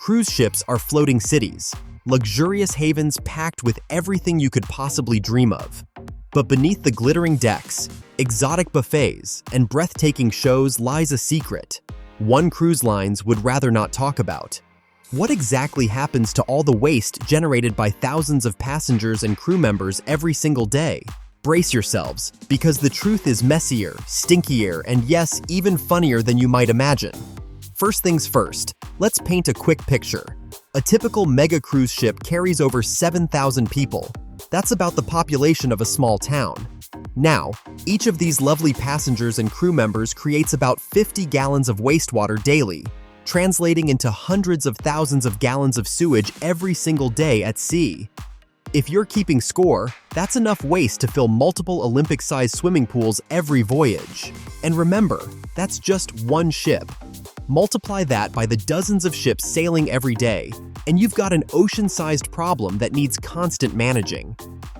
Cruise ships are floating cities, luxurious havens packed with everything you could possibly dream of. But beneath the glittering decks, exotic buffets, and breathtaking shows lies a secret one cruise lines would rather not talk about. What exactly happens to all the waste generated by thousands of passengers and crew members every single day? Brace yourselves, because the truth is messier, stinkier, and yes, even funnier than you might imagine. First things first, let's paint a quick picture. A typical mega cruise ship carries over 7,000 people. That's about the population of a small town. Now, each of these lovely passengers and crew members creates about 50 gallons of wastewater daily, translating into hundreds of thousands of gallons of sewage every single day at sea. If you're keeping score, that's enough waste to fill multiple Olympic-sized swimming pools every voyage. And remember, that's just one ship. Multiply that by the dozens of ships sailing every day, and you've got an ocean-sized problem that needs constant managing.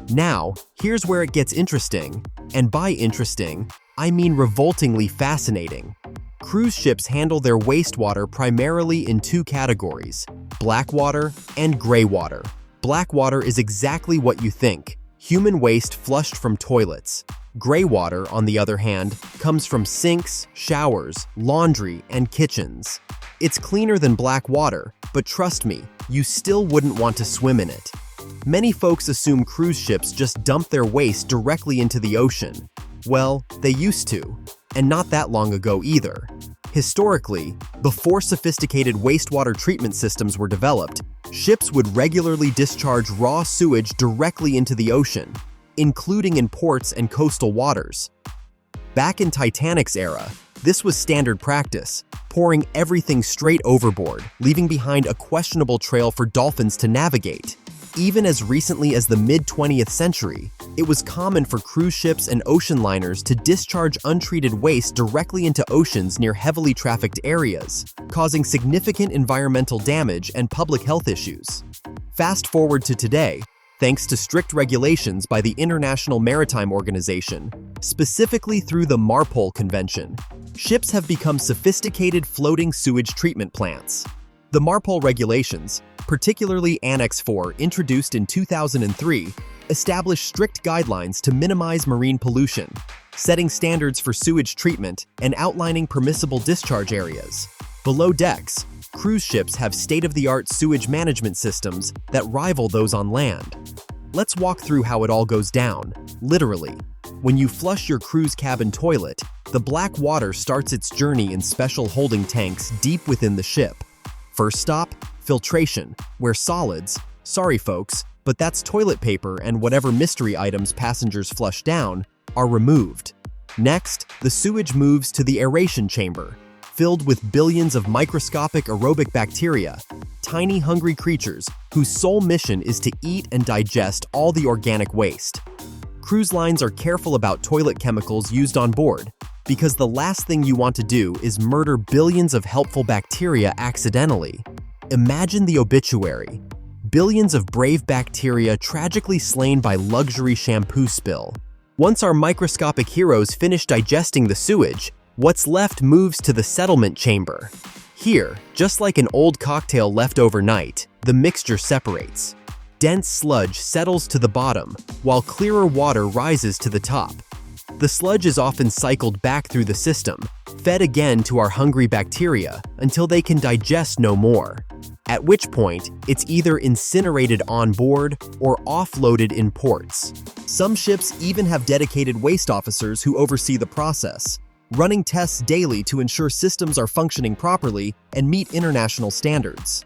Now, here's where it gets interesting. And by interesting, I mean revoltingly fascinating. Cruise ships handle their wastewater primarily in two categories: black water and gray water. Black water is exactly what you think, human waste flushed from toilets. Gray water, on the other hand, comes from sinks, showers, laundry, and kitchens. It's cleaner than black water, but trust me, you still wouldn't want to swim in it. Many folks assume cruise ships just dump their waste directly into the ocean. Well, they used to, and not that long ago either. Historically, before sophisticated wastewater treatment systems were developed, ships would regularly discharge raw sewage directly into the ocean, including in ports and coastal waters. Back in Titanic's era, this was standard practice, pouring everything straight overboard, leaving behind a questionable trail for dolphins to navigate. Even as recently as the mid-20th century, it was common for cruise ships and ocean liners to discharge untreated waste directly into oceans near heavily trafficked areas, causing significant environmental damage and public health issues. Fast forward to today, thanks to strict regulations by the International Maritime Organization, specifically through the MARPOL Convention, ships have become sophisticated floating sewage treatment plants. The MARPOL regulations, particularly Annex 4, introduced in 2003, establish strict guidelines to minimize marine pollution, setting standards for sewage treatment and outlining permissible discharge areas. Below decks, cruise ships have state-of-the-art sewage management systems that rival those on land. Let's walk through how it all goes down, literally. When you flush your cruise cabin toilet, the black water starts its journey in special holding tanks deep within the ship. First stop, filtration, where solids, sorry folks, but that's toilet paper and whatever mystery items passengers flush down, are removed. Next, the sewage moves to the aeration chamber, filled with billions of microscopic aerobic bacteria, tiny hungry creatures whose sole mission is to eat and digest all the organic waste. Cruise lines are careful about toilet chemicals used on board, because the last thing you want to do is murder billions of helpful bacteria accidentally. Imagine the obituary. Billions of brave bacteria tragically slain by luxury shampoo spill. Once our microscopic heroes finish digesting the sewage, what's left moves to the settlement chamber. Here, just like an old cocktail left overnight, the mixture separates. Dense sludge settles to the bottom, while clearer water rises to the top. The sludge is often cycled back through the system, fed again to our hungry bacteria until they can digest no more. At which point, it's either incinerated on board or offloaded in ports. Some ships even have dedicated waste officers who oversee the process, running tests daily to ensure systems are functioning properly and meet international standards.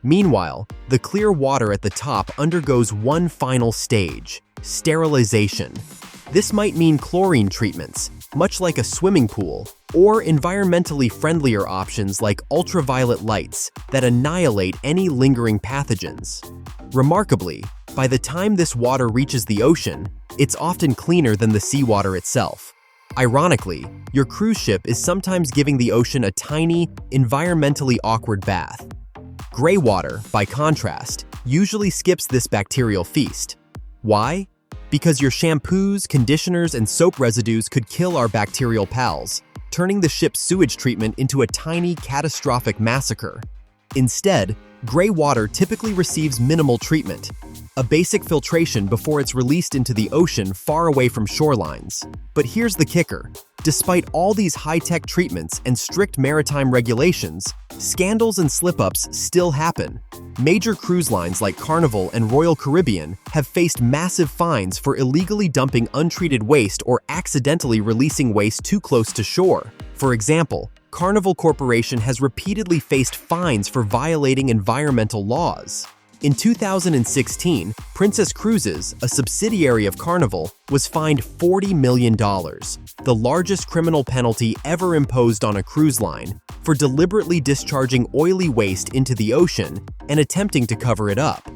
Meanwhile, the clear water at the top undergoes one final stage: sterilization. This might mean chlorine treatments, much like a swimming pool, or environmentally friendlier options like ultraviolet lights that annihilate any lingering pathogens. Remarkably, by the time this water reaches the ocean, it's often cleaner than the seawater itself. Ironically, your cruise ship is sometimes giving the ocean a tiny, environmentally awkward bath. Gray water, by contrast, usually skips this bacterial feast. Why? Because your shampoos, conditioners, and soap residues could kill our bacterial pals, turning the ship's sewage treatment into a tiny, catastrophic massacre. Instead, Greywater typically receives minimal treatment, a basic filtration before it's released into the ocean far away from shorelines. But here's the kicker. Despite all these high-tech treatments and strict maritime regulations, scandals and slip-ups still happen. Major cruise lines like Carnival and Royal Caribbean have faced massive fines for illegally dumping untreated waste or accidentally releasing waste too close to shore. For example, Carnival Corporation has repeatedly faced fines for violating environmental laws. In 2016, Princess Cruises, a subsidiary of Carnival, was fined $40 million, the largest criminal penalty ever imposed on a cruise line, for deliberately discharging oily waste into the ocean and attempting to cover it up.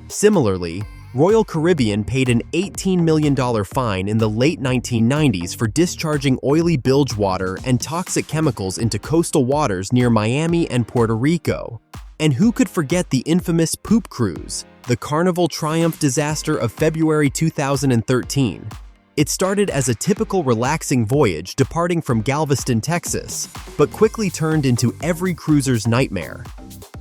Similarly, Royal Caribbean paid an $18 million fine in the late 1990s for discharging oily bilge water and toxic chemicals into coastal waters near Miami and Puerto Rico. And who could forget the infamous poop cruise, the Carnival Triumph disaster of February 2013? It started as a typical relaxing voyage departing from Galveston, Texas, but quickly turned into every cruiser's nightmare.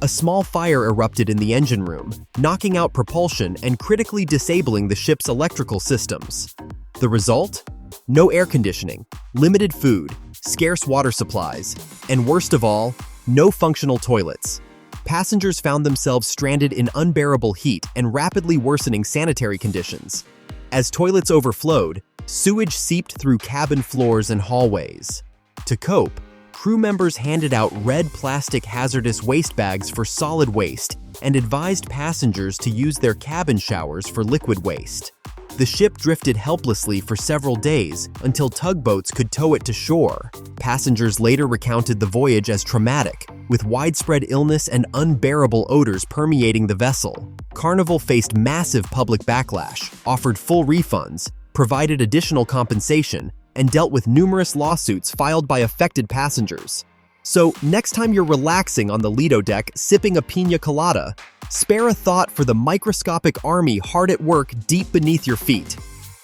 A small fire erupted in the engine room, knocking out propulsion and critically disabling the ship's electrical systems. The result? No air conditioning, limited food, scarce water supplies, and worst of all, no functional toilets. Passengers found themselves stranded in unbearable heat and rapidly worsening sanitary conditions. As toilets overflowed, sewage seeped through cabin floors and hallways. To cope, crew members handed out red plastic hazardous waste bags for solid waste and advised passengers to use their cabin showers for liquid waste. The ship drifted helplessly for several days until tugboats could tow it to shore. Passengers later recounted the voyage as traumatic, with widespread illness and unbearable odors permeating the vessel. Carnival faced massive public backlash, offered full refunds, provided additional compensation, and dealt with numerous lawsuits filed by affected passengers. So, next time you're relaxing on the Lido deck sipping a piña colada, spare a thought for the microscopic army hard at work deep beneath your feet.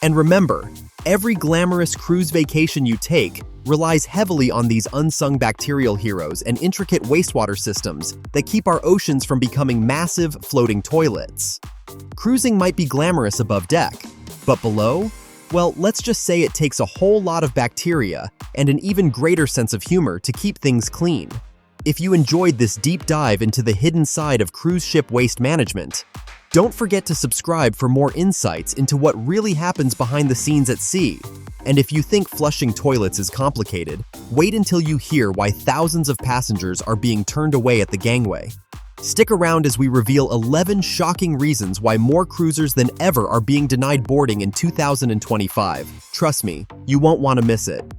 And remember, every glamorous cruise vacation you take relies heavily on these unsung bacterial heroes and intricate wastewater systems that keep our oceans from becoming massive floating toilets. Cruising might be glamorous above deck, but below? Well, let's just say it takes a whole lot of bacteria and an even greater sense of humor to keep things clean. If you enjoyed this deep dive into the hidden side of cruise ship waste management, don't forget to subscribe for more insights into what really happens behind the scenes at sea. And if you think flushing toilets is complicated, wait until you hear why thousands of passengers are being turned away at the gangway. Stick around as we reveal 11 shocking reasons why more cruisers than ever are being denied boarding in 2025. Trust me, you won't want to miss it.